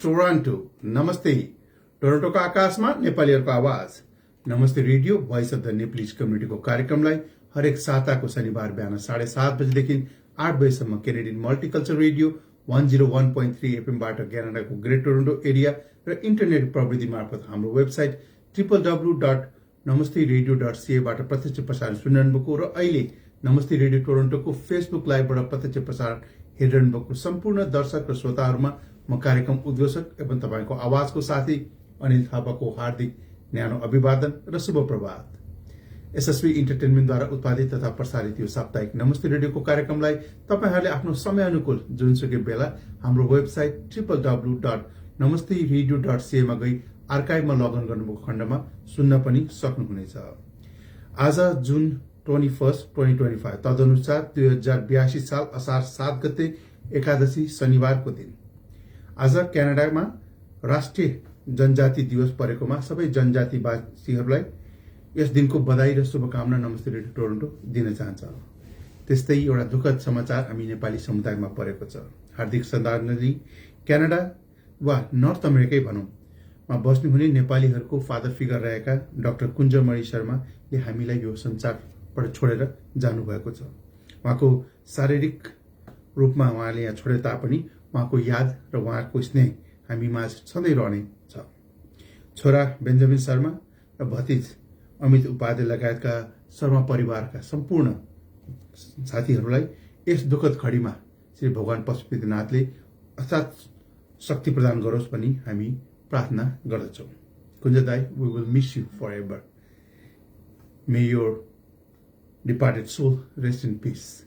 Toronto. नमस्ते टोरन्टोको आकाशमा नेपालीहरूको आवाज। नमस्ते radio voice of the Nepalese कम्युनिटीको कार्यक्रमलाई हरेक साताको शनिबार बिहान 7:30 बजेदेखि 8 बजेसम्म केनेडियन मल्टिकल्चर रेडियो 101.3 एफएमबाट क्यानाडाको ग्रेट टोरन्टो एरिया र इन्टरनेट प्रविधि मार्फत हाम्रो वेबसाइट www.namaste.radio.ca बाट प्रत्यक्ष प्रसारण सुनिरहनु भएको र अहिले नमस्ते रेडियो टोरन्टोको फेसबुक लाइभबाट प्रत्यक्ष प्रसारण हेरिरहनु भएको सम्पूर्ण दर्शक र श्रोताहरूमा म कार्यक्रम उद्घोषक एवं तपाईको आवाजको साथी अनिल थापाको हार्दिक न्यानो अभिवादन र शुभ प्रभात। एसएसवी इन्टरटेनमेन्टद्वारा उत्पादित तथा प्रसारित यो साप्ताहिक नमस्ते रेडियोको कार्यक्रमलाई तपाईहरूले आफ्नो समय अनुकूल जुनसुकै बेला हाम्रो वेबसाइट www.namaste.radio.ca मा गई आर्काइभमा लगइन गर्नुभएको खण्डमा सुन्न पनि सक्नुहुनेछ। आज जुन 21 2025 तदनुसार 2082 साल असार 7 गते एकादशी शनिबारको दिन। आज क्यानाडामा राष्ट्रिय जनजाति दिवस परेकोमा सबै जनजातिवासीहरूलाई यस दिनको बधाई र शुभकामना नमस्ते रेडियो टोरन्टो दिन चाहन्छ। त्यस्तै एउटा दुःखद समाचार हामी नेपाली समुदायमा परेको छ। हार्दिक श्रद्धाञ्जली। क्यानाडा वा नर्थ अमेरिकै भनौं मा बस्नुहुने नेपालीहरूको फादर फिगर रहेका डाक्टर कुञ्जमणि शर्माले हामीलाई यो संसारबाट छोडेर जानुभएको छ। उहाँको शारीरिक रूपमा उहाँले यहाँ छोडे तापनि उहाँको याद र उहाँको स्नेह हामी माझ सधैँ रहने छ। छोरा बेन्जामिन शर्मा र भतिज अमित उपाध्याय लगायतका शर्मा परिवारका सम्पूर्ण साथीहरूलाई यस दुःखद घडीमा श्री भगवान पशुपतिनाथले अर्थात् शक्ति प्रदान गरोस् भनी हामी प्रार्थना गर्दछौँ। कुञ्ज दाई, we will miss you forever. May your departed soul rest in peace.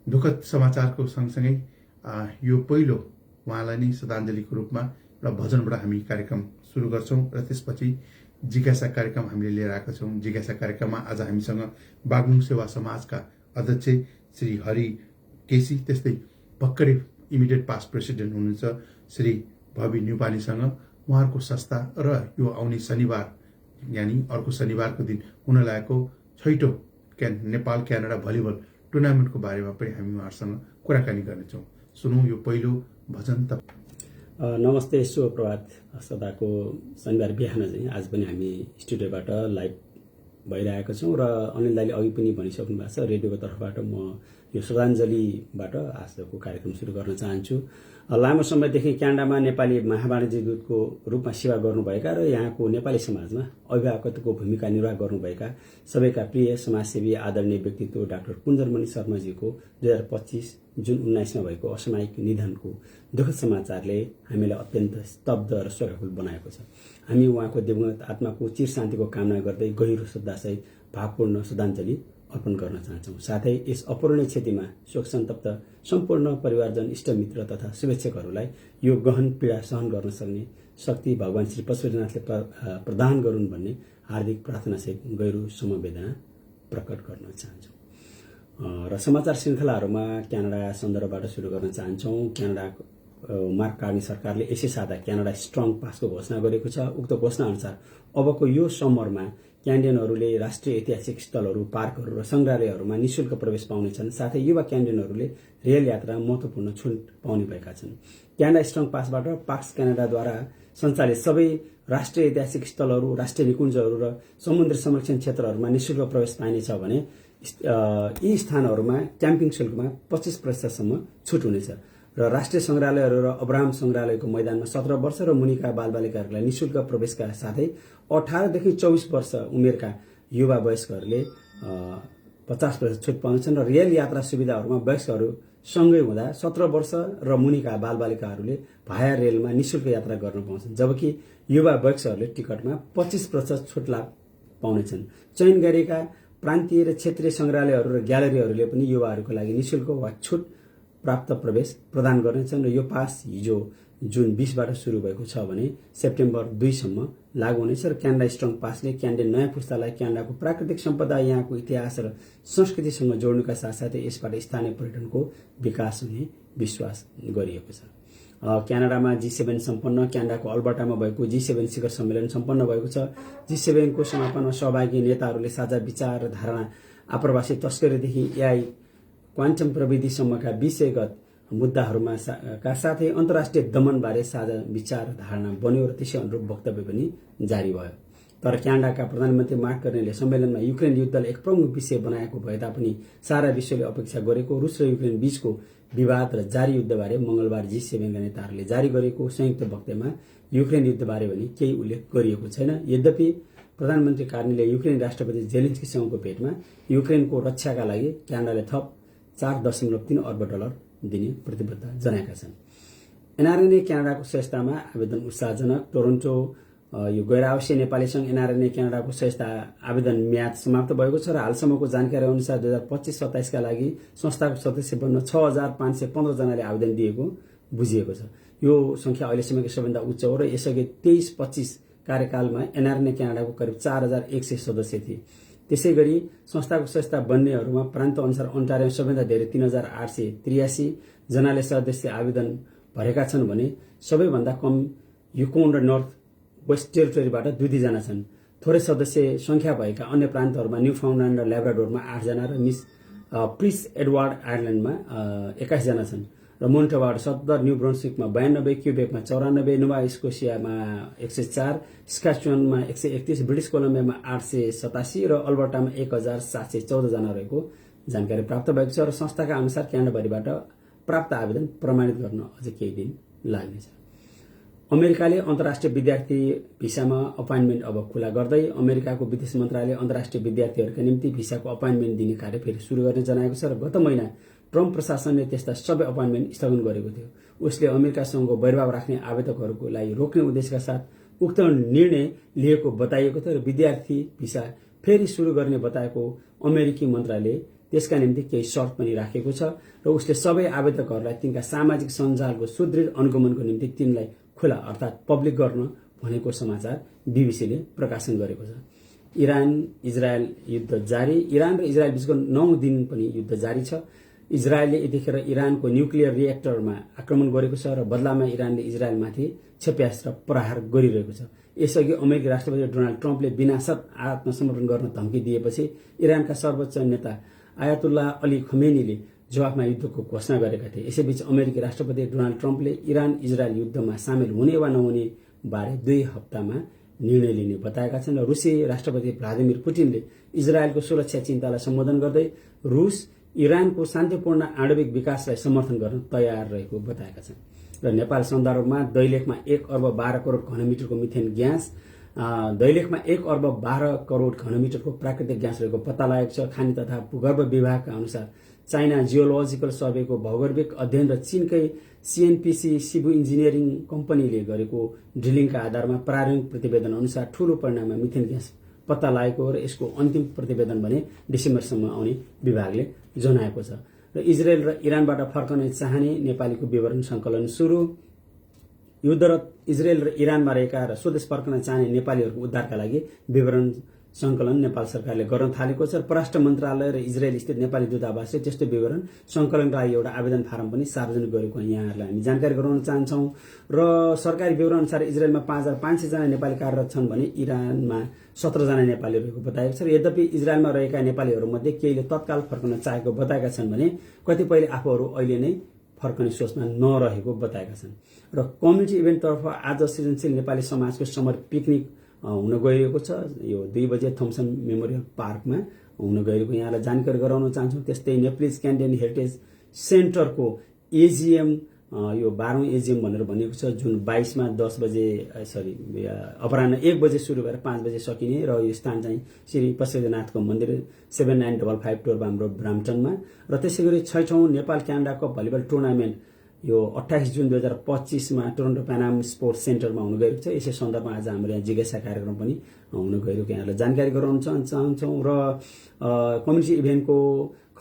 दुःखद समाचारको सँगसँगै यो पहिलो उहाँलाई नै श्रद्धाञ्जलीको रूपमा र भजनबाट हामी कार्यक्रम सुरु गर्छौं र त्यसपछि जिज्ञासा कार्यक्रम हामीले लिएर आएका छौं। जिज्ञासा कार्यक्रममा आज हामीसँग बागलुङ सेवा समाजका अध्यक्ष श्री हरि केसी, त्यस्तै भर्खरै इमिडिएट पास्ट प्रेसिडेन्ट हुनुहुन्छ श्री भवि न्युपानीसँग उहाँहरूको संस्था र यो आउने शनिबार यानी अर्को शनिबारको दिन हुन लागेको 6औं नेपाल क्यानाडा भलिबल टुर्नामेन्टको बारेमा पनि हामी उहाँहरूसँग कुराकानी गर्नेछौँ। सुनौं यो पहिलो भजन। नमस्ते, शुभ प्रभात। सदाको शनिबार बिहान चाहिँ आज पनि हामी स्टुडियोबाट लाइभ भइरहेका छौँ र अनिल दाइले अघि पनि भनिसक्नु भएको छ, रेडियोको तर्फबाट म यो श्रद्धाञ्जलीबाट आजको कार्यक्रम सुरु गर्न चाहन्छु। लामो समयदेखि क्यानाडामा नेपाली महावाणिज्य दूतको रूपमा सेवा गर्नुभएका र यहाँको नेपाली समाजमा अभिभावकत्वको भूमिका निर्वाह गर्नुभएका सबैका प्रिय समाजसेवी आदरणीय व्यक्तित्व डाक्टर कुञ्जमणि शर्माजीको 2025 जुन 19 मा भएको असामयिक निधनको दुःखद समाचारले हामीलाई अत्यन्त स्तब्ध र शोकाकुल बनाएको छ। हामी उहाँको दिवंगत आत्माको चिर शान्तिको कामना गर्दै गहिरो श्रद्धासहित भावपूर्ण श्रद्धाञ्जली अर्पण गर्न चाहन्छौँ। साथै यस अपूरणीय क्षतिमा शोक सन्तप्त सम्पूर्ण परिवारजन, इष्टमित्र तथा शुभेच्छकहरूलाई यो गहन पीडा सहन गर्न सक्ने शक्ति भगवान श्री पशुपतिनाथले प्रदान गरून् भन्ने हार्दिक प्रार्थनासहित गहिरो समवेदना प्रकट गर्न चाहन्छौँ। र समाचार श्रृङ्खलाहरूमा क्यानाडा सन्दर्भबाट सुरु गर्न चाहन्छौँ। क्यानाडा मार्क कार्नी सरकारले यसै साता क्यानाडा स्ट्रङ पासको घोषणा गरेको छ। उक्त घोषणा अनुसार अबको यो समरमा क्यानाडियनहरूले राष्ट्रिय ऐतिहासिक स्थलहरू, पार्कहरू र संग्रहालयहरूमा निशुल्क प्रवेश पाउनेछन्। साथै युवा क्यानाडियनहरूले रेल यात्रा महत्वपूर्ण छुट पाउने भएका छन्। क्यानाडा स्ट्रङ पासबाट पार्क्स क्यानाडाद्वारा सञ्चालित सबै राष्ट्रिय ऐतिहासिक स्थलहरू, राष्ट्रिय निकुञ्जहरू र समुद्र संरक्षण क्षेत्रहरूमा निशुल्क प्रवेश पाइनेछ भने यी स्थानहरूमा क्याम्पिङ शुल्कमा 25% सम्म छुट हुनेछ र राष्ट्रिय संग्रहालयहरू र अब्राहम संग्रहालयको मैदानमा 17 वर्ष र मुनिका बालबालिकाहरूलाई निशुल्क प्रवेशका साथै 18 देखि 24 वर्ष उमेरका युवा वयस्कहरूले 50% छुट पाउनेछन् र रेल यात्रा सुविधाहरूमा वयस्कहरू सँगै हुँदा 17 वर्ष र मुनिका बालबालिकाहरूले भाया रेलमा निशुल्क यात्रा गर्न पाउँछन्, जबकि युवा वयस्कहरूले टिकटमा 25% छुट लाभ पाउनेछन्। चयन गरेका प्रान्तीय र क्षेत्रीय संग्रहालयहरू र ग्यालरीहरूले पनि युवाहरूको लागि निशुल्क वा छुट प्राप्त प्रवेश प्रदान गर्नेछन् र यो पास हिजो जुन 20 बाट सुरु भएको छ भने सेप्टेम्बर 2 सम्म लागू हुनेछ र क्यानाडा स्ट्रङ पासले क्यानाडियन नयाँ पुस्तालाई क्यानाडाको प्राकृतिक सम्पदा, यहाँको इतिहास र संस्कृतिसँग जोड्नुका साथसाथै यसबाट स्थानीय पर्यटनको विकास हुने विश्वास गरिएको छ। क्यानाडामा G7 सम्पन्न, क्यानाडाको अल्बर्टामा भएको G7 शिखर सम्मेलन सम्पन्न भएको छ। G7 को समापनमा सहभागी नेताहरूले साझा विचार र धारणा, आप्रवासी तस्करीदेखि एआई, क्वान्टम प्रविधिसम्मका विषयगत मुद्दाहरूमा का साथै अन्तर्राष्ट्रिय दमनबारे साझा विचार धारणा बन्यो र त्यसै अनुरूप वक्तव्य पनि जारी भयो। तर क्यानाडाका प्रधानमन्त्री मार्क कार्नेले सम्मेलनमा युक्रेन युद्धलाई एक प्रमुख विषय बनाएको भए तापनि सारा विश्वले अपेक्षा गरेको रुस र युक्रेन बीचको विवाद र जारी युद्धबारे मंगलबार G7 का नेताहरूले जारी गरेको संयुक्त वक्तव्यमा युक्रेन युद्धबारे पनि केही उल्लेख गरिएको छैन। यद्यपि प्रधानमन्त्री कार्नेले युक्रेन राष्ट्रपति जेलेन्स्कीसँगको भेटमा युक्रेनको रक्षाका लागि क्यानाडाले थप $4.3 अर्ब दिने प्रतिबद्धता जनाएका छन्। एनआरएनए क्यानाडाको सदस्यतामा आवेदन उत्साहजनक। टोरन्टो यो गैर आवासीय नेपाली संघ एनआरएनए क्यानाडाको सदस्यता आवेदन म्याद समाप्त भएको छ र हालसम्मको जानकारी अनुसार 2025-27 का लागि संस्थाको सदस्य बन्न 6515 जनाले आवेदन दिएको बुझिएको छ। यो संख्या अहिलेसम्मको सबैभन्दा उच्च हो र यसअघि 23-25 कार्यकालमा एनआरएनए क्यानाडाको करिब 4100 सदस्य थिए। त्यसैगरी संस्थाको सदस्यता बन्नेहरूमा प्रान्त अनुसार अन्टारियोमा सबैभन्दा धेरै 3883 जनाले सदस्य आवेदन भरेका छन् भने सबैभन्दा कम युकोन र नर्थ वेस्ट टेरिटोरीबाट 2 जना छन्। थोरै सदस्य संख्या भएका अन्य प्रान्तहरूमा न्यूफाउन्डल्यान्ड र ल्याब्राडोरमा 8 जना र प्रिन्स एडवर्ड आयरल्यान्डमा 21 जना छन् र मोन्टाबाट 70, न्यू ब्रन्सविकमा 92, क्युबेकमा 94, नोभा स्कोसियामा 104, स्काचुअनमा 131, ब्रिटिश कोलम्बियामा 887 र अल्बर्टामा 1714 जना रहेको जानकारी प्राप्त भएको छ र संस्थाका अनुसार क्यानाडाभरिबाट प्राप्त आवेदन प्रमाणित गर्न अझ केही दिन लाग्नेछ। अमेरिकाले अन्तर्राष्ट्रिय विद्यार्थी भिसामा अपोइन्टमेन्ट अब खुला गर्दै अमेरिकाको विदेश मन्त्रालयले अन्तर्राष्ट्रिय विद्यार्थीहरूका निम्ति भिसाको अपोइन्टमेन्ट दिने कार्य फेरि सुरु गर्ने जनाएको छ र गत महिना ट्रम्प प्रशासनले त्यस्ता सबै अपोइन्टमेन्ट स्थगन गरेको थियो। उसले अमेरिकासँगको वैरभाव राख्ने आवेदकहरूको लागि रोक्ने उद्देश्यका साथ उक्त निर्णय लिएको बताइएको थियो र विद्यार्थी भिसा फेरि सुरु गर्ने बताएको अमेरिकी मन्त्रालयले त्यसका निम्ति केही शर्त पनि राखेको छ र उसले सबै आवेदकहरूलाई तिनका सामाजिक सञ्जालको सुदृढ अनुगमनको निम्ति तिनलाई खुला अर्थात् पब्लिक गर्न भनेको समाचार बीबीसीले प्रकाशन गरेको छ। इरान इजरायल युद्ध जारी। इरान र इजरायल बीचको 9 दिन पनि युद्ध जारी छ। इजरायलले यतिखेर इरानको न्युक्लियर रिएक्टरमा आक्रमण गरेको छ र बदलामा इरानले इजरायलमाथि क्षेप्यास्त्र प्रहार गरिरहेको छ। यसअघि अमेरिकी राष्ट्रपति डोनाल्ड ट्रम्पले विनाशक आत्मसमर्पण गर्न धम्की दिएपछि इरानका सर्वोच्च नेता आयातुल्लाह अली खमेनीले जवाफमा युद्धको घोषणा गरेका थिए। यसैबीच अमेरिकी राष्ट्रपति डोनाल्ड ट्रम्पले इरान इजरायल युद्धमा सामेल हुने वा नहुने बारे 2 हप्तामा निर्णय लिने बताएका छन् र रुसी राष्ट्रपति भ्लादिमिर पुटिनले इजरायलको सुरक्षा चिन्तालाई सम्बोधन गर्दै रुस इरानको शान्तिपूर्ण आणविक विकासलाई समर्थन गर्न तयार रहेको बताएका छन् र नेपाल सन्दर्भमा दैलेखमा 1 अर्ब 12 करोड घनमिटरको मिथेन ग्यास, दैलेखमा 1 अर्ब 12 करोड घनमिटरको प्राकृतिक ग्यास रहेको पत्ता लागेको छ। खानी तथा भूगर्भ विभागका अनुसार चाइना जियोलोजिकल सर्वेको भौगोलिक अध्ययन र चीनकै सीएनपीसी सिबु इन्जिनियरिङ कम्पनीले गरेको ड्रिलिङका आधारमा प्रारम्भिक प्रतिवेदन अनुसार ठूलो परिमाणमा मिथेन ग्यास पत्ता लागेको र यसको अन्तिम प्रतिवेदन भने डिसेम्बरसम्म आउने विभागले जनाएको छ। र इजरायल र इरानबाट फर्कन चाहने नेपालीको विवरण संकलन सुरु। युद्धरत इजरायल र इरानमा रहेका र स्वदेश फर्कन चाहने नेपालीहरूको उद्धारका लागि विवरण संकलन नेपाल सरकारले गर्न थालेको छ। परराष्ट्र मन्त्रालय र इजरायल स्थित नेपाली दूतावासले त्यस्तो विवरण संकलनका लागि एउटा आवेदन फारम पनि सार्वजनिक गरेको यहाँहरूलाई हामी जानकारी गराउन चाहन्छौं। र सरकारी विवरण अनुसार इजरायलमा 5500 जना नेपाली कार्यरत छन् भने इरानमा 17 जना नेपाली रहेको बताएको छ। यद्यपि इजरायलमा रहेका नेपालीहरूमध्ये केहीले तत्काल फर्कन चाहेको बताएका छन् भने कतिपयले आफूहरू अहिले नै फर्कने सोचमा नरहेको बताएका छन्। र कम्युनिटी इभेन्टतर्फ आज सृजनशील नेपाली समाजको समर पिकनिक हुन गइरहेको छ। यो 2 बजे थम्सन मेमोरियल पार्कमा हुन गइरहेको यहाँलाई जानकारी गराउन चाहन्छौँ। त्यस्तै नेप्लिज क्यान्डियन हेरिटेज सेन्टरको एजीएम यो 12औं एजीएम भनेर भनिएको छ जुन 22 मा 10 बजे अपराह्न 1 बजे सुरु भएर 5 बजे सकिने र यो स्थान चाहिँ श्री पशुपतिनाथको मन्दिर 7955 टोरबाम रोड ब्राम्पटनमा। र त्यसैगरी 6औं Nepal Canada cup volleyball tournament यो 28 जुन 2025 मा टोरन्टो प्यानाम स्पोर्ट्स सेन्टरमा हुन गइरहेको छ। यसै सन्दर्भमा आज हाम्रो यहाँ जिज्ञासा कार्यक्रम पनि हुन गइरहेको यहाँलाई जानकारी गराउन चाहन्छौँ। र कम्युनिटी इभेन्टको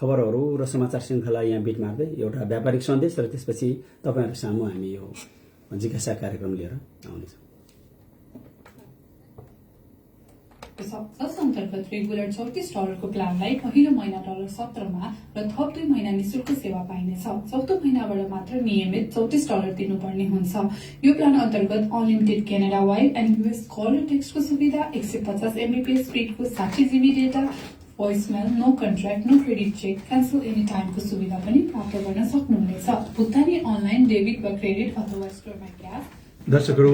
खबरहरू र समाचार श्रृङ्खला यहाँ बिट मार्दै एउटा व्यापारिक सन्देश र त्यसपछि तपाईहरु सामु हामी यो जिज्ञासा कार्यक्रम लिएर आउनेछौँ। जस अन्तर्गत रेगुलर $34 को प्लानलाई पहिलो महिना $17 मा र थप 2 महिना निशुल्क सेवा पाइनेछ। चौथो महिनाबाट मात्र नियमित $34 तिर्नुपर्ने हुन्छ। यो प्लान अन्तर्गत unlimited Canada wide and US call or टेक्स्टको सुविधा, 150 Mbps स्पिडको 60 GB data, voicemail, no contract, no credit check, cancel any टाइमको सुविधा पनि प्राप्त गर्न सक्नुहुनेछ। भुक्तानी अनलाइन, डेबिट वा क्रेडिट अथवा स्टोरमा क्यास। दर्शकहरू,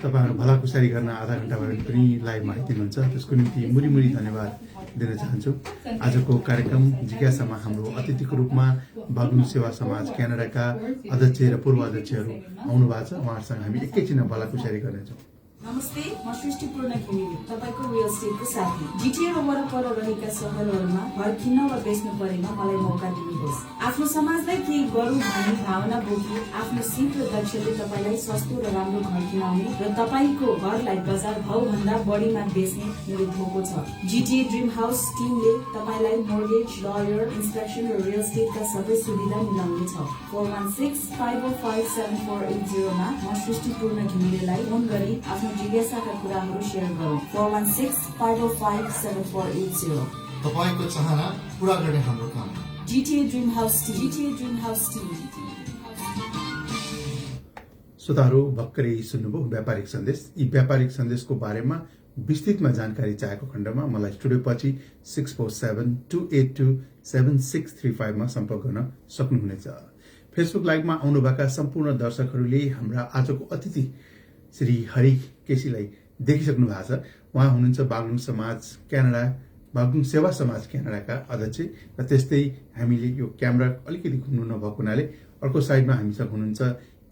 तपाईँहरू भलाकुसारी गर्न आधा घण्टा भए पनि लाइभमा आइदिनुहुन्छ, त्यसको निम्ति मुरी धन्यवाद दिन चाहन्छु। आजको कार्यक्रम जिज्ञासामा हाम्रो अतिथिको रूपमा बागलुङ सेवा समाज क्यानाडाका अध्यक्ष र पूर्व अध्यक्षहरू आउनु भएको छ। उहाँहरूसँग हामी एकैछिन भलाकुसारी गर्नेछौँ। नमस्ते, म सृष्टिपूर्ण घिमिरे, तपाईको रियल एस्टेटको साथी। जिटिए र वरपर रहेका सहरहरूमा घर किन्न वा बेच्नु परेमा मलाई मौका दिनुहोस्। आफ्नो समाजलाई केही गरौँ भन्ने भावना बोकी आफ्नो सिप र दक्षले तपाईँलाई सस्तो र राम्रो घर किनाउने र तपाईँको घरलाई बजार भाउ भन्दा बढीमा बेच्ने मेरो धोको छ। जिटिए ड्रिम हाउस टिमले तपाईँलाई मोर्गेज, लयर, इन्स्पेक्सन र रियल एस्टेटका सबै सुविधा मिलाउनेछ। 416-505-7480 मा म सृष्टिपूर्ण घिमिरेलाई फोन गरी आफ्नो जिज्ञासाका कुराहरू सेयर गरौँ। 416-505-7480। तपाईँको चाहना पूरा गर्ने हाम्रो काम। जिटिए ड्रिम हाउस टिम। जिटिए ड्रिम हाउस टिम। श्रोताहरू, भर्खरै सुन्नुभयो व्यापारिक सन्देश। यी व्यापारिक सन्देशको बारेमा विस्तृतमा जानकारी चाहेको खण्डमा मलाई स्टुडियो पछि 647-282-7635 मा सम्पर्क गर्न सक्नुहुनेछ। फेसबुक लाइभमा आउनुभएका सम्पूर्ण दर्शकहरूले हाम्रा आजको अतिथि श्री हरि केसीलाई देखिसक्नु भएको छ। उहाँ हुनुहुन्छ बागलुङ समाज क्यानाडा, बागलुङ सेवा समाज क्यानाडाका अध्यक्ष र त्यस्तै हामीले यो क्यामेरा अलिकति घुम्नु नभएको हुनाले अर्को साइडमा हामीसँग हुनुहुन्छ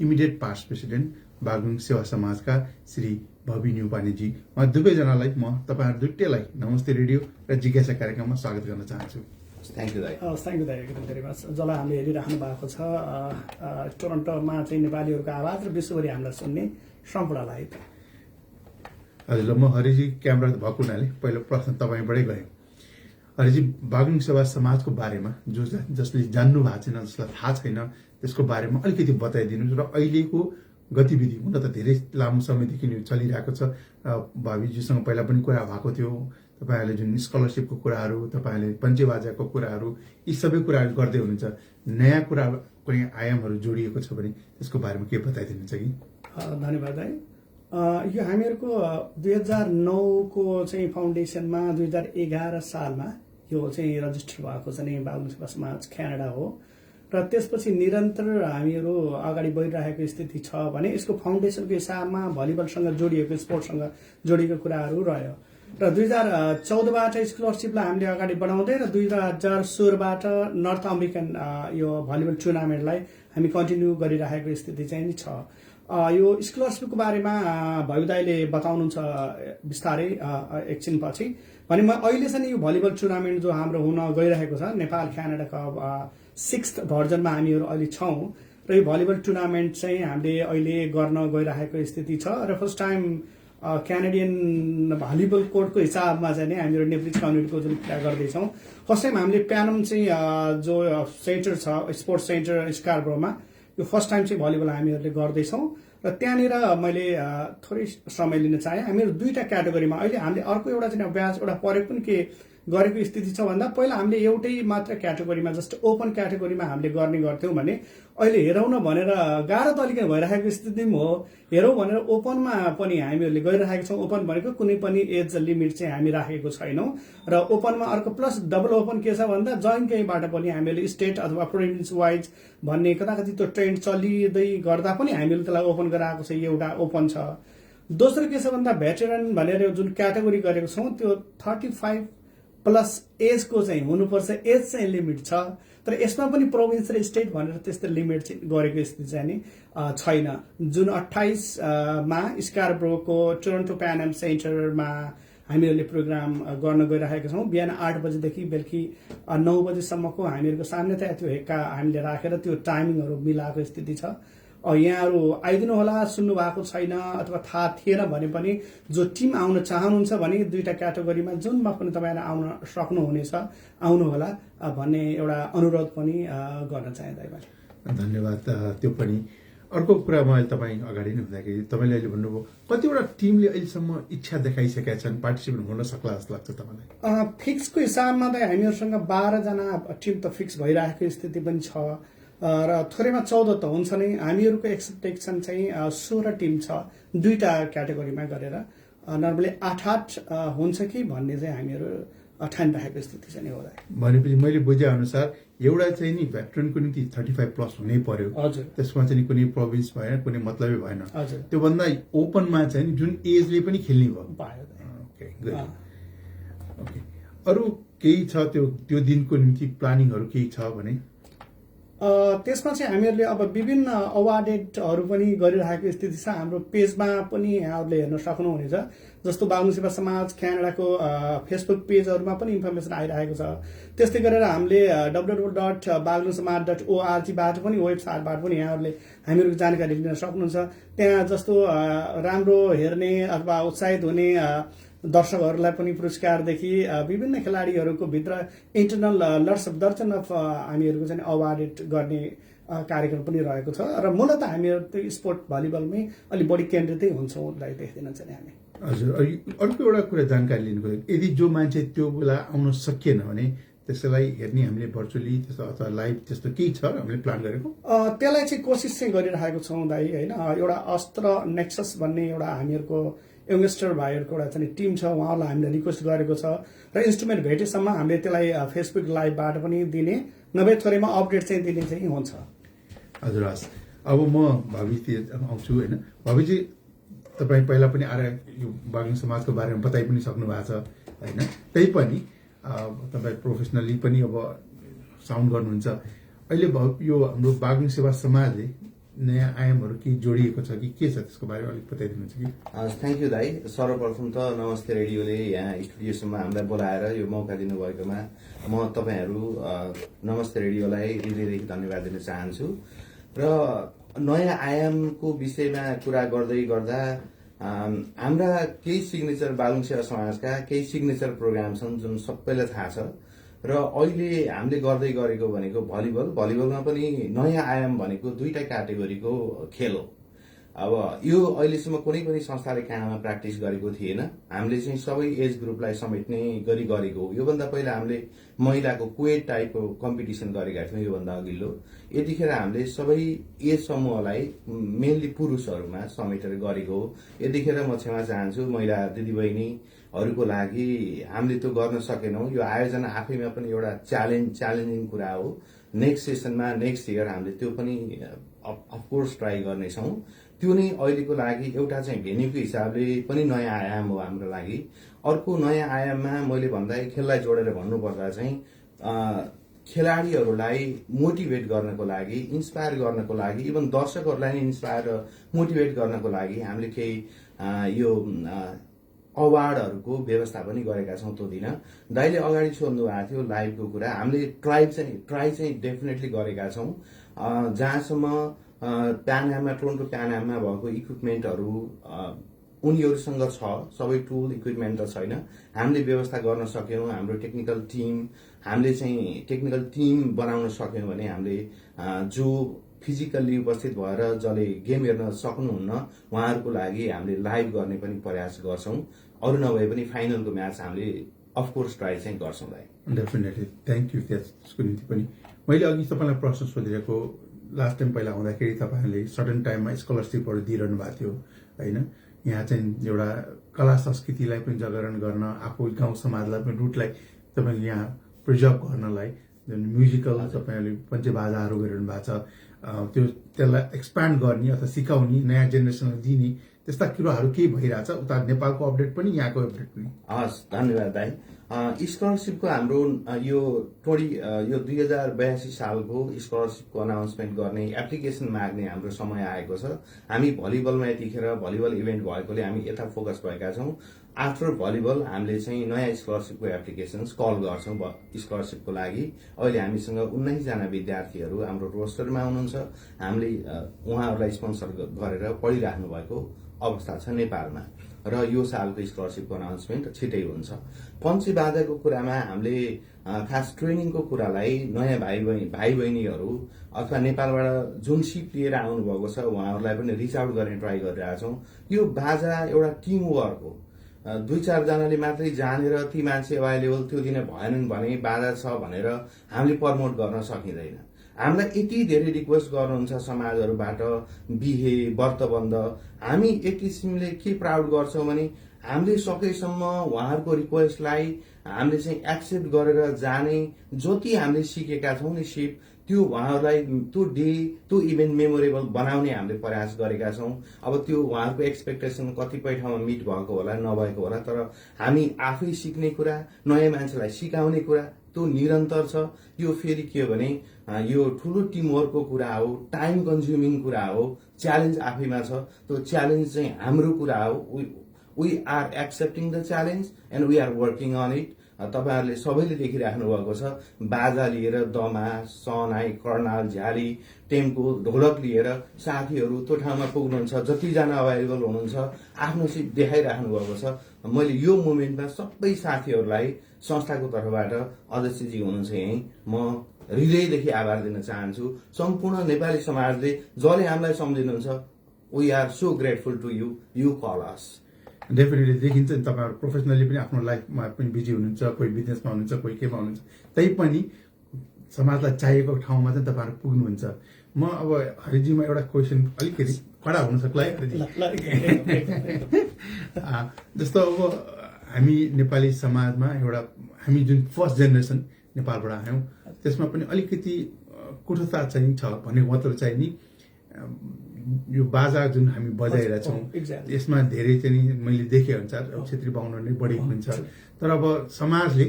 इमिडिएट पास्ट प्रेसिडेन्ट बागलुङ सेवा समाजका श्री भवि न्युपानेजी। उहाँ दुवैजनालाई म तपाईँहरू दुईटैलाई नमस्ते रेडियो र जिज्ञासा कार्यक्रममा स्वागत गर्न चाहन्छु। थ्याङ्क यू दाइ, एकदम धेरै मच। जसलाई हामीले हेरिराख्नु भएको छ टोरन्टोमा चाहिँ नेपालीहरूको आवाज र विश्वभरि हामीलाई सुन्ने सम्पूर्णलाई। हजुर, म हरिजी क्यामेरा भएको हुनाले पहिलो प्रश्न तपाईँबाटै गएँ। हरिजी, बागलुङ सेवा समाजको बारेमा जसले जान्नु भएको छैन, जसलाई थाहा छैन, त्यसको बारेमा अलिकति बताइदिनुहोस् र अहिलेको गतिविधि हुन त धेरै लामो समयदेखि चलिरहेको छ। भावीजीसँग पहिला पनि कुरा भएको थियो, तपाईँहरूले जुन स्कलरसिपको कुराहरू, तपाईँहरूले पञ्चेबाजाको कुराहरू, यी सबै कुराहरू गर्दै हुनुहुन्छ। नयाँ कुरा कुनै आयामहरू जोडिएको छ भने त्यसको बारेमा के बताइदिनुहुन्छ कि? धन्यवाद है। यो हामीहरूको 2009 को चाहिँ फाउन्डेसनमा 2011 सालमा यो चाहिँ रजिस्टर भएको छ नि बागलुङ सेवा समाज क्यानाडा हो। र त्यसपछि निरन्तर हामीहरू अगाडि बढिरहेको स्थिति छ भने यसको फाउन्डेसनको हिसाबमा भलिबलसँग जोडिएको, स्पोर्ट्ससँग जोडिएको कुराहरू रह्यो। र 2014बाट स्कलरसिपलाई हामीले अगाडि बढाउँदै र 2016बाट नर्थ अमेरिकन यो भलिबल टुर्नामेन्टलाई हामी कन्टिन्यू गरिरहेको स्थिति चाहिँ छ। यो स्कलरसिपको बारेमा भविदाईले बताउनुहुन्छ बिस्तारै एकछिन पछि। भने म अहिलेसम्म यो भलिबल टुर्नामेन्ट जो हाम्रो हुन गइरहेको छ नेपाल क्यानाडा कप 6th भर्जनमा हामीहरू अहिले छौँ र यो भलिबल टुर्नामेन्ट चाहिँ हामीले अहिले गर्न गइरहेको स्थिति छ। र फर्स्ट टाइम क्यानाडियन भलिबल कोर्टको हिसाबमा चाहिँ नै हामीहरू नेप्लिज कम्युनिटीको जुन कुरा गर्दैछौँ, फर्स्ट टाइम हामीले प्यानम चाहिँ जो सेन्टर छ स्पोर्ट्स सेन्टर स्कार्बोमा, यो फर्स्ट टाइम चाहिँ भलिबल हामीहरूले गर्दैछौँ। र त्यहाँनिर मैले थोरै समय लिन चाहेँ। हामीहरू दुईटा क्याटेगोरीमा अहिले हामीले अर्को एउटा चाहिँ अभ्यास एउटा परेक पनि के गरेको स्थिति छ भन्दा पहिला हामीले एउटै मात्र क्याटेगोरीमा जस्ट ओपन क्याटेगोरीमा हामीले गर्ने गर्थ्यौँ भने अहिले हेरौँ न भनेर गाह्रो तरिका भइरहेको स्थिति पनि हो। हेरौँ भनेर ओपनमा पनि हामीहरूले गरिरहेको छौँ। ओपन भनेको कुनै पनि एज लिमिट चाहिँ हामी राखेको छैनौँ। र ओपनमा अर्को प्लस डबल ओपन के छ भन्दा जोइन्ट गेमबाट पनि हामीहरूले स्टेट अथवा प्रोभिन्स वाइज भन्ने कताकति त्यो ट्रेन्ड चलिँदै गर्दा पनि हामीले त्यसलाई ओपन गराएको छ, एउटा ओपन छ। दोस्रो के छ भन्दा भेटेरन भनेर जुन क्याटेगोरी गरेको छौँ त्यो 35+ एजको चाहिँ हुनुपर्छ, एज चाहिँ लिमिट छ। तर यसमा पनि प्रोभिन्स र स्टेट भनेर त्यस्तो लिमिट चाहिँ गरेको स्थिति चाहिँ नि छैन। जुन 28 मा स्कार्ब्रोको टोरन्टो प्यानम सेन्टरमा हामीहरूले प्रोग्राम गर्न गइरहेका छौँ। बिहान 8 बजेदेखि बेलुकी 9 बजेसम्मको हामीहरूको सामान्यतया त्यो हेक्का हामीले राखेर त्यो टाइमिङहरू मिलाएको स्थिति छ। यहाँहरू आइदिनु होला, सुन्नु भएको छैन अथवा थाहा थिएन भने पनि जो टिम आउन चाहनुहुन्छ भने दुईटा क्याटेगोरीमा जुनमा पनि तपाईँहरू आउन सक्नुहुनेछ, आउनुहोला भन्ने एउटा अनुरोध पनि गर्न चाहे दाइबाले। धन्यवाद। त्यो पनि अर्को कुरा मैले तपाईँ अगाडि नै हुँदाखेरि तपाईँले अहिले भन्नुभयो कतिवटा टिमले अहिलेसम्म इच्छा देखाइसकेका छन्, पार्टिसिपेट हुन सक्ला जस्तो लाग्छ तपाईँलाई? फिक्सको हिसाबमा त हामीहरूसँग 12 जना टिम त फिक्स भइरहेको स्थिति पनि छ र थोरैमा 14 त हुन्छ नै। हामीहरूको एक्सपेक्टेसन चाहिँ 16 टिम छ दुईटा क्याटेगोरीमा गरेर। नर्मली 8 हुन्छ कि भन्ने चाहिँ हामीहरू ठानिराखेको स्थिति चाहिँ हो दाइ। भनेपछि मैले बुझे अनुसार एउटा चाहिँ नि भेटरनको निम्ति 35+ हुनै पर्यो। हजुर त्यसमा चाहिँ नि कुनै प्रोभिन्स भएन, कुनै मतलबै भएन। हजुर त्योभन्दा ओपनमा चाहिँ नि जुन एजले पनि खेल्ने भयो। पायो दाइ। Okay good. ओके अरू केही छ त्यो दिनको निम्ति प्लानिङहरू केही छ भने? त्यसमा चाहिँ हामीहरूले अब विभिन्न अवार्डेडहरू पनि गरिरहेको स्थिति छ। हाम्रो पेजमा पनि यहाँहरूले हेर्न सक्नुहुनेछ। जस्तो बागलुङ सेवा समाज क्यानाडाको फेसबुक पेजहरूमा पनि इन्फर्मेसन आइरहेको छ। त्यस्तै गरेर हामीले www.baglungssamaj.org बाट पनि वेबसाइटबाट पनि यहाँहरूले हामीहरूको जानकारी लिन सक्नुहुन्छ। त्यहाँ जस्तो राम्रो हेर्ने अथवा उत्साहित हुने दर्शकहरूलाई पनि पुरस्कारदेखि विभिन्न खेलाडीहरूको भित्र इन्टरनल दर्जन अफ हामीहरूको चाहिँ अवार्डेड गर्ने कार्यक्रम पनि रहेको छ। र मूलत हामीहरू त्यो स्पोर्ट भलिबलमै अलिक बढी केन्द्रितै हुन्छौँ देख्दैन चाहिँ हामी। हजुर अर्को एउटा कुरा जानकारी लिनुको यदि जो मान्छे त्यो बेला आउन सकिएन भने त्यसलाई हेर्ने हामीले भर्चुअली त्यस्तो अथवा लाइभ त्यस्तो केही छ हामीले प्लान गरेको? त्यसलाई चाहिँ कोसिस चाहिँ गरिरहेको छौँ दाइ होइन। एउटा अस्त्र नेक्सस भन्ने एउटा हामीहरूको यङ्गस्टर भाइहरूको एउटा चाहिँ टिम छ, उहाँहरूलाई हामीले रिक्वेस्ट गरेको छ र इन्स्ट्रुमेन्ट भेटेसम्म हामीले त्यसलाई फेसबुक लाइभबाट पनि दिने, नभए थोरैमा अपडेट चाहिँ दिने चाहिँ हुन्छ। हजुर हस्। अब म भावीतिर आउँछु होइन। भावीजी तपाईँ पहिला पनि आएर यो बागलुङ समाजको बारेमा बताइ पनि सक्नु भएको छ होइन। त्यही पनि तपाईँ प्रोफेसनली पनि अब साउन्ड गर्नुहुन्छ। अहिले यो हाम्रो बागलुङ सेवा समाजले नयाँ आयामहरू केही जोडिएको छ कि के छ त्यसको बारेमा अलिक बताइदिनुहुन्छ कि? थ्याङ्क यू दाई। सर्वप्रथम त नमस्ते रेडियोले यहाँ स्टुडियोसम्म हामीलाई बोलाएर यो मौका दिनुभएकोमा म तपाईँहरू नमस्ते रेडियोलाई हृदयदेखि धन्यवाद दिन चाहन्छु। र नयाँ आयामको विषयमा कुरा गर्दै गर्दा हाम्रा केही सिग्नेचर बागलुङ सेवा समाजका केही सिग्नेचर प्रोग्राम छन् जुन सबैलाई थाहा छ। र अहिले हामीले गर्दै गरेको भनेको भलिबलमा पनि नयाँ आयाम भनेको 2टा क्याटेगोरीको खेल हो। अब यो अहिलेसम्म कुनै पनि संस्थाले कहाँमा प्र्याक्टिस गरेको थिएन। हामीले चाहिँ सबै एज ग्रुपलाई समेट्ने गरी गरेको हो। योभन्दा पहिला हामीले महिलाको क्वेड टाइपको कम्पिटिसन गरेका थियौँ योभन्दा अघिल्लो। यतिखेर हामीले सबै एज समूहलाई मेनली पुरुषहरूमा समेटेर गरेको हो। यतिखेर म क्षमा चाहन्छु महिला दिदीबहिनीहरूको लागि हामीले त्यो गर्न सकेनौँ। यो आयोजना आफैमा पनि एउटा च्यालेन्जिङ कुरा हो। नेक्स्ट सेसनमा नेक्स्ट इयर हामीले त्यो पनि अफकोर्स ट्राई गर्नेछौँ। त्यो नै अहिलेको लागि एउटा चाहिँ भेन्यूको हिसाबले पनि नयाँ आयाम हो हाम्रो लागि। अर्को नयाँ आयाममा मैले भन्दा खेललाई जोडेर भन्नुपर्दा चाहिँ खेलाडीहरूलाई मोटिभेट गर्नको लागि, इन्सपायर गर्नको लागि, इभन दर्शकहरूलाई नै इन्सपायर मोटिभेट गर्नको लागि हामीले केही यो अवार्डहरूको व्यवस्था पनि गरेका छौँ त्यो दिन। दाइले अगाडि सोध्नु भएको थियो लाइभको कुरा। हामीले ट्राई चाहिँ डेफिनेटली गरेका छौँ। जहाँसम्म टोरन्टो प्यानाममा भएको इक्विपमेन्टहरू उनीहरूसँग छ, सबै टुल इक्विपमेन्ट त छैन। हामीले व्यवस्था गर्न सक्यौँ। हाम्रो टेक्निकल टिम बनाउन सक्यौँ भने हामीले जो फिजिकल्ली उपस्थित भएर जसले गेम हेर्न सक्नुहुन्न उहाँहरूको लागि हामीले लाइभ गर्ने पनि प्रयास गर्छौँ। अरू नभए पनि फाइनलको म्याच हामीले अफकोर्स ट्राई चाहिँ गर्छौँ दाइ। डेफिनेटली थ्याङ्क यू त्यसको निम्ति पनि। मैले अघि तपाईँलाई प्रश्न सोधिरहेको लास्ट टाइम पहिला आउँदाखेरि तपाईँहरूले सर्टन टाइममा स्कलरसिपहरू दिइरहनु भएको थियो होइन। यहाँ चाहिँ एउटा कला संस्कृतिलाई पनि जागरण गर्न, आफू गाउँ समाजलाई पनि रुटलाई तपाईँले यहाँ प्रिजर्भ गर्नलाई जुन म्युजिकल तपाईँहरूले पञ्चबाजाहरू गरिरहनु भएको छ त्यसलाई एक्सप्यान्ड गर्ने अथवा सिकाउने, नयाँ जेनेरेसनलाई दिने त्यस्ता कुराहरू केही भइरहेछ उता नेपालको अपडेट पनि यहाँको अपडेट पनि? हस् धन्यवाद दाइ। स्कलरसिपको हाम्रो यो 2082 सालको स्कलरसिपको अनाउन्समेन्ट गर्ने एप्लिकेसन माग्ने हाम्रो समय आएको छ। हामी भलिबलमा यतिखेर भलिबल इभेन्ट भएकोले हामी यता फोकस भएका छौँ। आफ्टर भलिबल हामीले चाहिँ नयाँ स्कलरसिपको एप्लिकेसन्स कल गर्छौँ स्कलरसिपको लागि। अहिले हामीसँग 19 जना विद्यार्थीहरू हाम्रो रोस्टरमा हुनुहुन्छ। हामीले उहाँहरूलाई स्पोन्सर गरेर पढिराख्नु भएको अवस्था छ नेपालमा। र यो सालको स्कलरसिपको अनाउन्समेन्ट छिटै हुन्छ। पञ्चबाजाको कुरामा हामीले खास ट्रेनिङको कुरालाई नयाँ भाइ बहिनीहरू अथवा नेपालबाट जुन सिप लिएर आउनुभएको छ उहाँहरूलाई पनि रिच आउट गर्ने ट्राई गरिरहेका छौँ। यो बाजा एउटा टिम वर्क हो। 2-4 जनाले मात्रै जानेर ती मान्छे अभाइलेबल त्यो दिन भएनन् भने बाजा छ भनेर हामीले प्रमोट गर्न सकिँदैन। हामीलाई यति धेरै रिक्वेस्ट गर्नुहुन्छ समाजहरूबाट बिहे व्रतबन्ध। हामी एक किसिमले के प्राउड गर्छौँ भने हामीले सकेसम्म उहाँहरूको रिक्वेस्टलाई हामीले चाहिँ एक्सेप्ट गरेर जाने, जति हामीले सिकेका छौँ नि सिप, त्यो उहाँहरूलाई त्यो डे त्यो इभेन्ट मेमोरेबल बनाउने हामीले प्रयास गरेका छौँ। अब त्यो उहाँहरूको एक्सपेक्टेसन कतिपय ठाउँमा मिट भएको होला, नभएको होला, तर हामी आफै सिक्ने कुरा, नयाँ मान्छेलाई सिकाउने कुरा त्यो निरन्तर छ। यो फेरि के हो भने यो ठुलो टिमवर्कको कुरा हो, टाइम कन्ज्युमिङ कुरा हो, च्यालेन्ज आफैमा छ। त्यो च्यालेन्ज चाहिँ हाम्रो कुरा हो। We are accepting the challenge and we are working on it. तपाईँहरूले सबैले देखिराख्नु भएको छ, बाजा लिएर दमा, सनाई, कर्णाल, झ्याली, टेम्पो, ढोलक लिएर साथीहरू त्यो ठाउँमा पुग्नुहुन्छ। जतिजना अभाइलेबल हुनुहुन्छ आफ्नो सिट देखाइराख्नु भएको छ। मैले यो मोमेन्टमा सबै साथीहरूलाई संस्थाको तर्फबाट अध्यक्षजी हुनुहुन्छ यहीँ, म हृदयदेखि आभार दिन चाहन्छु। सम्पूर्ण नेपाली समाजले जसले हामीलाई सम्झिनुहुन्छ, we are so grateful to you, you call us. Definitely देखिन्छ नि तपाईँहरू प्रोफेसनली पनि आफ्नो लाइफमा पनि बिजी हुनुहुन्छ, कोही बिजनेसमा हुनुहुन्छ, कोही केमा हुनुहुन्छ, तै पनि समाजलाई चाहिएको ठाउँमा चाहिँ तपाईँहरू पुग्नुहुन्छ। म अब हरिजीमा एउटा क्वेसन अलिकति कडा हुन सक्ला है हरिजी। जस्तो अब हामी नेपाली समाजमा एउटा हामी जुन फर्स्ट जेनेरेसन नेपालबाट आयौँ, त्यसमा पनि अलिकति कुटुता चाहिँ छ भन्ने मतलब चाहिँ नि यो बाजा जुन हामी बजाइरहेछौँ यसमा धेरै चाहिँ मैले देखे अनुसार क्षेत्री बाहुन नै बढी हुन्छ। तर अब समाजले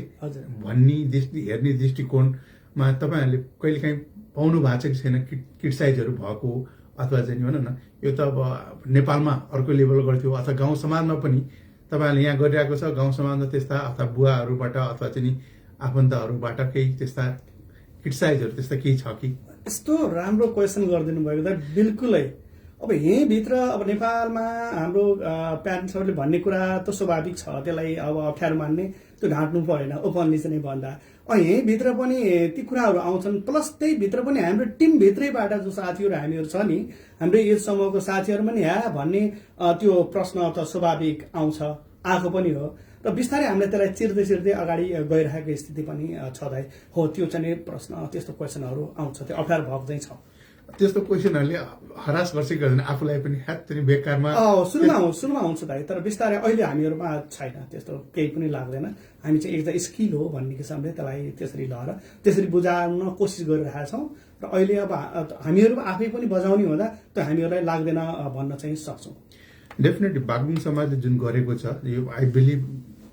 भन्ने हेर्ने दृष्टिकोणमा तपाईँहरूले कहिलेकाहीँ पाउनु भएको छ कि छैन क्रिटिसाइजहरू भएको, अथवा चाहिँ भनौँ न यो त अब नेपालमा अर्को लेभल गर्थ्यो, अथवा गाउँ समाजमा पनि तपाईँहरूले यहाँ गरिरहेको छ, गाउँ समाजमा त्यस्ता अथवा बुवाहरूबाट अथवा चाहिँ आफन्तहरूबाट केही त्यस्ता क्रिटिसाइजहरू त्यस्ता केही छ कि? यस्तो राम्रो क्वेसन गरिदिनु भएको त बिल्कुलै। अब यहीँभित्र अब नेपालमा हाम्रो प्यारेन्ट्सहरूले भन्ने कुरा त स्वाभाविक छ, त्यसलाई अब अप्ठ्यारो मान्ने, त्यो ढाँट्नु परेन ओपनली चाहिँ भन्दा। यहीँभित्र पनि ती कुराहरू आउँछन्, प्लस त्यही भित्र पनि हाम्रो टिमभित्रैबाट जो साथीहरू हामीहरू छ नि, हाम्रो एज समूहको साथीहरू पनि भन्ने त्यो प्रश्न त स्वाभाविक आएको पनि हो। र बिस्तारै हामीले त्यसलाई चिर्दै चिर्दै अगाडि गइरहेको स्थिति पनि छ दाइ। हो, त्यो चाहिँ प्रश्न, त्यस्तो क्वेसनहरू आउँछ, त्यो अप्ठ्यारो भएको चाहिँ छ। त्यस्तो क्वेसनहरूले हरास गर्छ कि गर्दैन आफूलाई पनि, बेकारमा सुरुमा आउँछ दाइ, तर बिस्तारै अहिले हामीहरूमा छैन, त्यस्तो केही पनि लाग्दैन। हामी चाहिँ एकदम स्किल हो भन्ने किसिमले त्यसलाई त्यसरी लगाएर त्यसरी बुझाउन कोसिस गरिरहेका छौँ। र अहिले अब हामीहरू आफै पनि बजाउने हुँदा त्यो हामीहरूलाई लाग्दैन भन्न चाहिँ सक्छौँ। डेफिनेटली बागलुङ समाजले जुन गरेको छ यो आई बिलिभ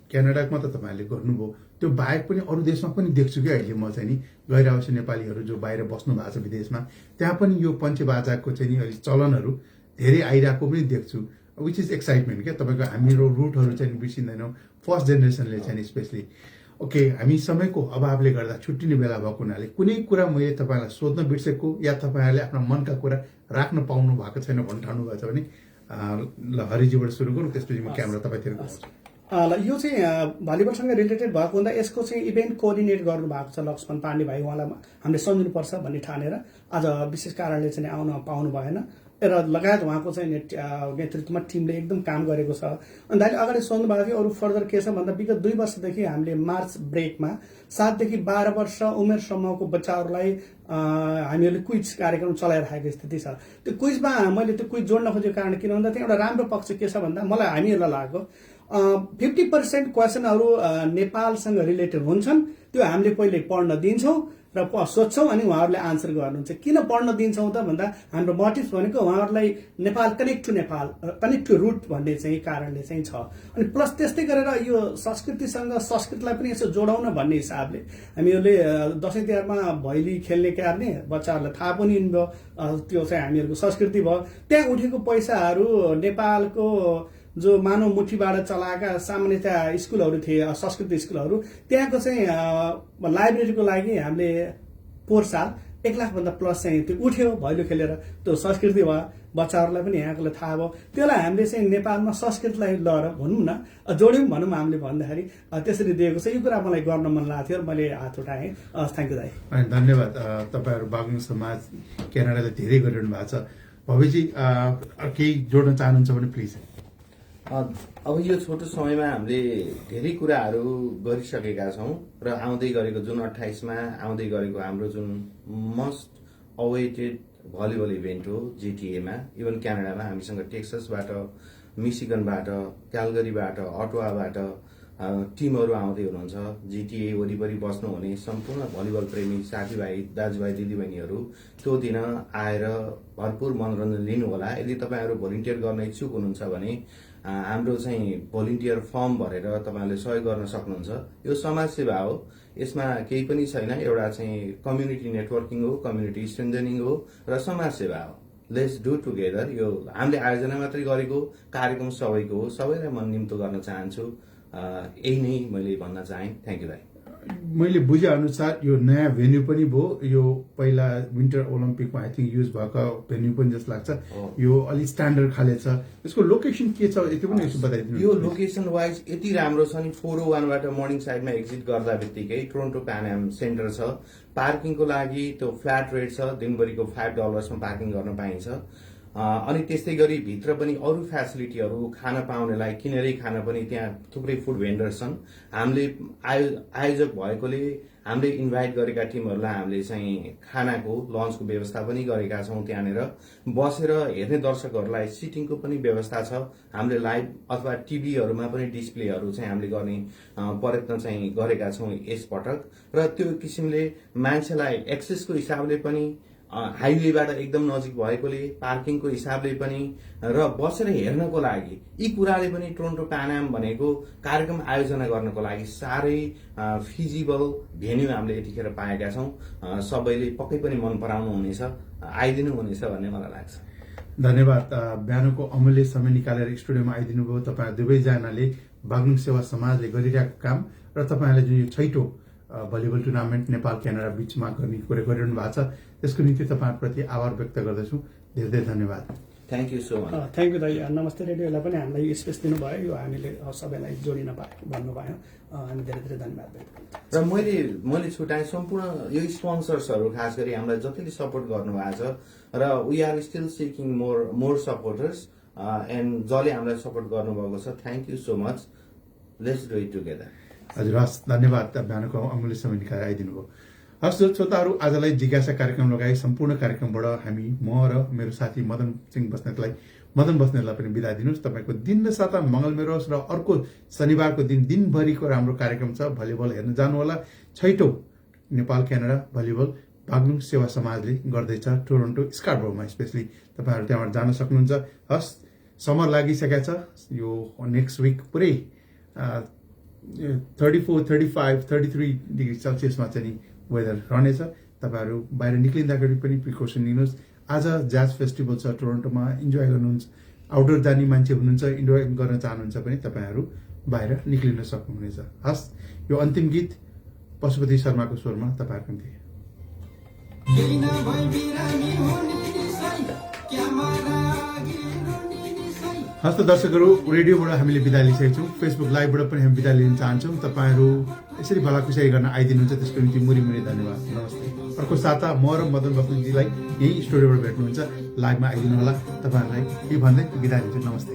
क्यानाडामा त तपाईँहरूले गर्नुभयो, त्यो बाहेक पनि अरू देशमा पनि देख्छु कि अहिले म चाहिँ नि गैर आवासी नेपालीहरू जो बाहिर बस्नु भएको छ विदेशमा, त्यहाँ पनि यो पञ्चे बाजाको चाहिँ नि अहिले चलनहरू धेरै आइरहेको पनि देख्छु, विच इज एक्साइटमेन्ट क्या। तपाईँको हाम्रो रुटहरू चाहिँ बिर्सिँदैनौँ, फर्स्ट जेनेरेसनले चाहिँ स्पेसली। ओके, हामी समयको अभावले गर्दा छुट्टिने बेला भएको हुनाले कुनै कुरा मैले तपाईँलाई सोध्न बिर्सेको या तपाईँहरूले आफ्नो मनका कुरा राख्न पाउनु भएको छैन भन्नु ठान्नु भएको छ भने ल हरिजीबाट सुरु गरौँ, त्यसपछि म क्यामेरा तपाईँतिर गराउँछु। यो चाहिँ भलिबलसँग रिलेटेड भएको हुँदा यसको चाहिँ इभेन्ट कोअर्डिनेट गर्नु भएको छ लक्ष्मण पाण्डे भाइ, उहाँलाई हामीले सम्झिनुपर्छ भन्ने ठानेर आज विशेष कारणले चाहिँ आउन पाउनु भएन र लगायत उहाँको चाहिँ नेतृत्वमा टिमले एकदम काम गरेको छ। अनि दाइले अगाडि सोध्नु भएको थियो अरू फर्दर के छ भन्दा विगत 2 वर्षदेखि हामीले मार्च ब्रेकमा 7 देखि 12 वर्ष उमेरसम्मको बच्चाहरूलाई हामीहरूले क्विज कार्यक्रम चलाइरहेको स्थिति छ। त्यो क्विजमा मैले त्यो क्विज जोड्न खोजेको कारण किन भन्दा त्यहाँ एउटा राम्रो पक्ष के छ भन्दा मलाई हामीहरूलाई लाग्यो 50% क्वेसनहरू नेपालसँग रिलेटेड हुन्छन्, त्यो हामीले पहिले पढ्न दिन्छौँ र सोध्छौँ अनि उहाँहरूले आन्सर गर्नुहुन्छ। किन पढ्न दिन्छौँ त भन्दा हाम्रो मोटिभ भनेको उहाँहरूलाई नेपाल कनेक्ट टु रुट भन्ने चाहिँ कारणले चाहिँ छ। अनि प्लस त्यस्तै गरेर यो संस्कृतिसँग संस्कृतिलाई पनि यसो जोडाउन भन्ने हिसाबले हामीहरूले दसैँ तिहारमा भैली खेल्ने क्यार्ने बच्चाहरूलाई थाहा पनि भयो, त्यो चाहिँ हामीहरूको संस्कृति भयो। त्यहाँ उठेको पैसाहरू नेपालको जो मानव मुठीबाट चलाएका सामान्यतया स्कुलहरू थिए, संस्कृत स्कुलहरू, त्यहाँको चाहिँ लाइब्रेरीको लागि हामीले पोहोर साल 1 लाखभन्दा प्लस चाहिँ त्यो उठ्यो भैलो खेलेर, त्यो संस्कृति भयो, बच्चाहरूलाई पनि यहाँकोलाई थाहा भयो। त्यसलाई हामीले चाहिँ नेपालमा संस्कृतिलाई लएर भनौँ न जोड्यौँ भनौँ हामीले भन्दाखेरि त्यसरी दिएको छ। यो कुरा मलाई गर्न मन लागेको थियो र मैले हात उठाएँ। थ्याङ्क यू दाइ। धन्यवाद। तपाईँहरू बागलुङ समाज क्यानाडाले धेरै गरिरहनु भएको छ। भविजी केही जोड्न चाहनुहुन्छ भने प्लिज। अब यो छोटो समयमा हामीले धेरै कुराहरू गरिसकेका छौँ र आउँदै गरेको जुन 28मा आउँदै गरेको हाम्रो जुन मोस्ट अवेटेड भलिबल इभेन्ट हो जिटिएमा, इभन क्यानाडामा हामीसँग टेक्ससबाट मिसिगनबाट, क्यालगरीबाट, अटवाबाट टिमहरू आउँदै हुनुहुन्छ। GTA वरिपरि बस्नुहुने सम्पूर्ण भलिबल प्रेमी साथीभाइ, दाजुभाइ, दिदीबहिनीहरू त्यो दिन आएर भरपूर मनोरञ्जन लिनुहोला। यदि तपाईँहरू भोलिन्टियर गर्न इच्छुक हुनुहुन्छ भने हाम्रो चाहिँ भोलिन्टियर फर्म भरेर तपाईँहरूले सहयोग गर्न सक्नुहुन्छ। यो समाजसेवा हो, यसमा केही पनि छैन। एउटा चाहिँ कम्युनिटी नेटवर्किङ हो, कम्युनिटी स्ट्रेन्थनिङ हो र समाजसेवा हो। Let's do together. यो हामीले आयोजना मात्रै गरेको कार्यक्रम सबैको हो। सबैलाई मन निम्तो गर्न चाहन्छु। यही नै मैले भन्न चाहेँ। थ्याङ्क यू भाइ। मैले बुझे अनुसार यो नयाँ भेन्यू पनि भयो। यो पहिला विन्टर ओलम्पिकमा आई थिङ्क युज भएको भेन्यू पनि जस्तो लाग्छ। यो अलिक स्ट्यान्डर्ड खाले छ। यसको लोकेसन के छ यति पनि यसो बताइदिनु। यो लोकेसन वाइज यति राम्रो छ नि, 401बाट मर्निङ साइडमा एक्जिट गर्दा बित्तिकै टोरन्टो प्यान एम सेन्टर छ। पार्किङको लागि त्यो फ्ल्याट रेट छ, दिनभरिको $5 पार्किङ गर्न पाइन्छ। अनि त्यस्तै गरी भित्र पनि अरू फेसिलिटीहरू खान पाउनेलाई किनेरै खान पनि त्यहाँ थुप्रै फुड भेन्डर्स छन्। हामीले आयोजक भएकोले हामीले इन्भाइट गरेका टिमहरूलाई हामीले चाहिँ खानाको लन्चको व्यवस्था पनि गरेका छौँ। त्यहाँनिर बसेर हेर्ने दर्शकहरूलाई सिटिङको पनि व्यवस्था छ। हामीले लाइभ अथवा टिभीहरूमा पनि डिस्प्लेहरू चाहिँ हामीले गर्ने प्रयत्न चाहिँ गरेका छौँ यसपटक। र त्यो किसिमले मान्छेलाई एक्सेसको हिसाबले पनि, हाइवेबाट एकदम नजिक भएकोले, पार्किङको हिसाबले पनि र बसेर हेर्नको लागि यी कुराले पनि टोरन्टो प्यान एम भनेको कार्यक्रम आयोजना गर्नको लागि साह्रै फिजिबल भेन्यू हामीले यतिखेर पाएका छौँ। सबैले पक्कै पनि मन पराउनु हुनेछ, आइदिनु हुनेछ भन्ने मलाई लाग्छ। धन्यवाद। बिहानको अमूल्य समय निकालेर स्टुडियोमा आइदिनु भयो। तपाईँ दुवैजनाले बागलुङ सेवा समाजले गरिरहेको काम र तपाईँहरूले जुन यो छैटौं भलिबल टुर्नामेन्ट नेपाल क्यानाडा बीचमा गर्ने कुरा गरिरहनु भएको छ, त्यसको निम्ति तपाईँहरूप्रति आभार व्यक्त गर्दछु। धेरै धेरै धन्यवाद। Thank you so much. Thank you दाइ। नमस्ते रेडियोलाई पनि हामीलाई स्पेस दिनुभयो। यो हामीले सबैलाई जोडिन भन्नुभयो। हामी धेरै धेरै धन्यवाद व्यक्त गर्छौँ। र मैले छुट्याएँ सम्पूर्ण यो स्पोन्सर्सहरू, खास गरी हामीलाई जतिले सपोर्ट गर्नुभएको छ र we are still seeking more supporters and जसले हामीलाई सपोर्ट गर्नुभएको छ, thank you so much. Let's do it together. हजुर, हस्, धन्यवाद। बिहानको अमूल्य समय निकालेर आइदिनु भयो। हस् श्रोताहरू, आजलाई जिज्ञासा कार्यक्रम लगाए सम्पूर्ण कार्यक्रमबाट हामी, म र मेरो साथी मदन बस्नेतलाई पनि बिदा दिनुहोस्। तपाईँको दिन र साता मङ्गलमय रहोस् र अर्को शनिबारको दिन दिनभरिको राम्रो कार्यक्रम छ। भलिबल हेर्न जानुहोला। छैटौं नेपाल क्यानाडा भलिबल बागलुङ सेवा समाजले गर्दैछ टोरन्टो स्कार्बोमा स्पेसली। तपाईँहरू त्यहाँबाट जान सक्नुहुन्छ। हस्, समर लागिसकेको छ। यो नेक्स्ट विक पुरै 34, 35, 33 डिग्री सेल्सियसमा चाहिँ नि वेदर रहनेछ। तपाईँहरू बाहिर निक्लिँदाखेरि पनि प्रिकसन लिनुहोस्। आज ज्याज फेस्टिभल छ टोरन्टोमा, इन्जोय गर्नुहुन्छ। आउटडोर जाने मान्छे हुनुहुन्छ, इन्जोय गर्न चाहनुहुन्छ भने तपाईँहरू बाहिर निक्लिन सक्नुहुनेछ। हस्, यो अन्तिम गीत पशुपति शर्माको स्वरमा तपाईँहरूको निम्ति। हस्त दर्शकहरू, रेडियोबाट हामीले बिदा लिइसकेका छौँ। फेसबुक लाइभबाट पनि हामी बिदा लिन चाहन्छौँ। तपाईँहरू यसरी भलाकुसारी गर्न आइदिनुहुन्छ, त्यसको निम्ति मुरी धन्यवाद। नमस्ते। अर्को साता म र मदन बस्नेतजीलाई यही स्टुडियोबाट भेट्नुहुन्छ। लाइभमा आइदिनु होला। तपाईँहरूलाई के भन्दै बिदा लिन्छु। नमस्ते।